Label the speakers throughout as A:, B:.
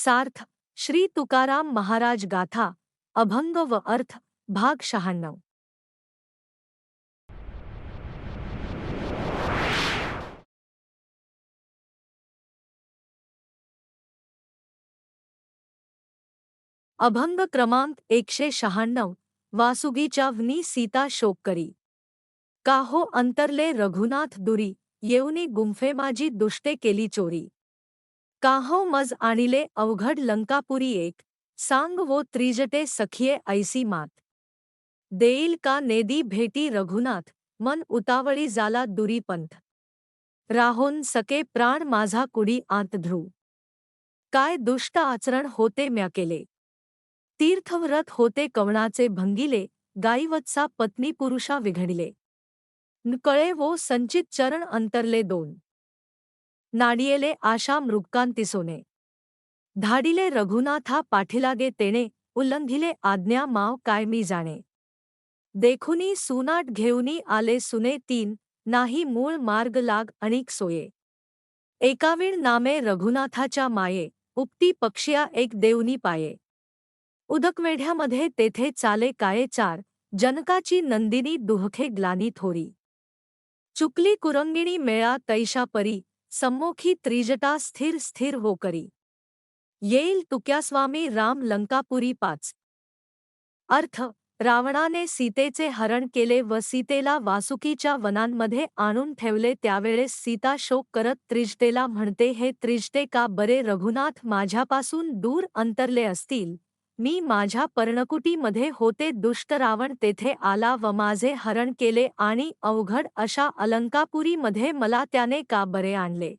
A: सार्थ श्री तुकाराम महाराज गाथा अभंग व अर्थ भाग 96। अभंग क्रमांक 196। वासुगीच्या वनी सीता शोक करी। काहो अंतरले रघुनाथ दुरी, येऊनी गुंफे माझी दुष्टे केली चोरी। काहो मज आणिले अवघड लंकापुरी एक, सांग वो त्रिजटे सखिये ऐसी मात। देईल का नेदी भेटी रघुनाथ, मन उतावळी जाला दुरी पंथ। राहोन सके प्राण माझा कुडी आंत ध्रुव, काय दुष्ट आचरण होते म्या केले। तीर्थव्रत होते कवणाचे भंगिले, गाईवत्सा पत्नी पुरुषा विघडिले। नकळे वो संचित चरण अंतरले दोन, नाडियेले आशा मृक्कांतिसोने। धाडिले रघुनाथा पाठीलागे तेणे, उल्लंघिले आज्ञा माव काय मी जाणे। देखुनी सुनाट घेऊनी आले सुने तीन, नाही मूळ मार्ग लाग अणिक सोये। एकावीण नामे रघुनाथाच्या माये, उपती पक्षिया एक देऊनी पाये। उदकवेढ्यामध्ये तेथे चाले काये चार, जनकाची नंदिनी दुहखे ग्लानी थोरी। चुकली कुरंगिणी मेळा तैशा परी, सम्मोखी त्रिजटा स्थिर स्थिर हो करी। येईल तुक्या स्वामी राम लंकापुरी पाच। अर्थ रावणाने सीतेचे हरण केले व सीतेला वासुकीच्या वनांमध्ये आणून ठेवले। त्यावेळेस सीता शोक करत त्रिजटेला म्हणते, हे त्रिजटे का बरे रघुनाथ माझ्यापासून दूर अंतरले असतील। मी माझ्या पर्णकुटीमध्ये होते, दुष्ट रावण तेथे आला व माझे हरण केले आणि अवघड अशा अलंकापुरीमध्ये मला त्याने का बरे आणले।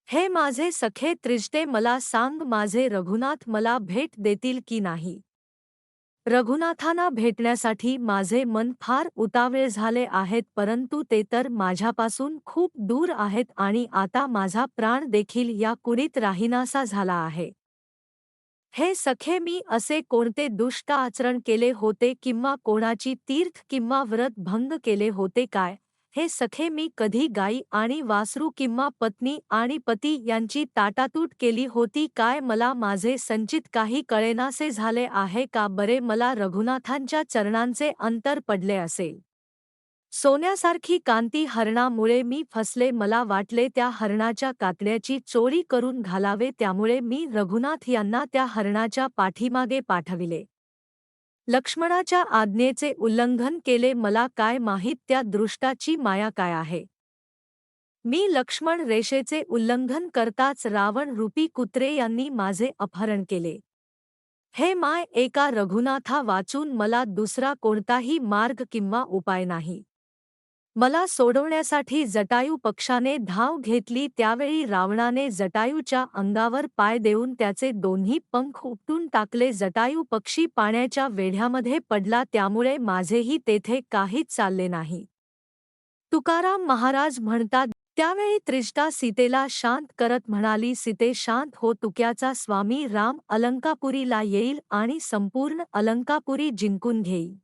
A: हे माझे सखे त्रिजटे मला सांग, माझे रघुनाथ मला भेट देतील की नाही। रघुनाथांना भेटण्यासाठी माझे मन फार उतावळे झाले आहेत, परंतु ते तर माझ्यापासून खूप दूर आहेत आणि आता माझा प्राण देखील या कुडीत राहीनासा झाला आहे। हे सखे मी असे कोणते दुष्ट आचरण केले होते किंवा कोणाची तीर्थ किंवा व्रत भंग केले होते काय। हे सखे मी कधी गाई आणि वासरू किंवा पत्नी आणि पती यांची ताटातूट केली होती काय। मला माझे संचित काही कळेनासे झाले आहे का बरे मला रघुनाथांच्या चरणांचे अंतर पडले असेल। सोन्यासारखी कांती हरणामुळे मी फसले, मला वाटले त्या हरणाच्या कातड्याची चोरी करून घालावे, त्यामुळे मी रघुनाथ यांना त्या हरणाच्या पाठीमागे पाठविले। लक्ष्मणाच्या आज्ञेचे उल्लंघन केले, मला काय माहीत त्या दृष्टाची माया काय आहे। मी लक्ष्मण रेषेचे उल्लंघन करताच रावण रूपी कुत्रे यांनी माझे अपहरण केले। हे माय, एका रघुनाथा वाचून मला दुसरा कोणताही मार्ग किंवा उपाय नाही। मला सोडवण्यासाठी जटायू पक्षाने धाव घेतली, त्यावेळी रावणाने जटायूच्या अंगावर पाय देऊन त्याचे दोन्ही पंख उपटून टाकले। जटायू पक्षी पाण्याच्या वेढ्यामध्ये पडला, त्यामुळे माझेही तेथे काहीच चालले नाही। तुकाराम महाराज म्हणतात, त्यावेळी त्रिजटा सीतेला शांत करत म्हणाली, सीते शांत हो, तुक्याचा स्वामी राम अलंकापुरीला येईल आणि संपूर्ण अलंकापुरी जिंकून घेईल।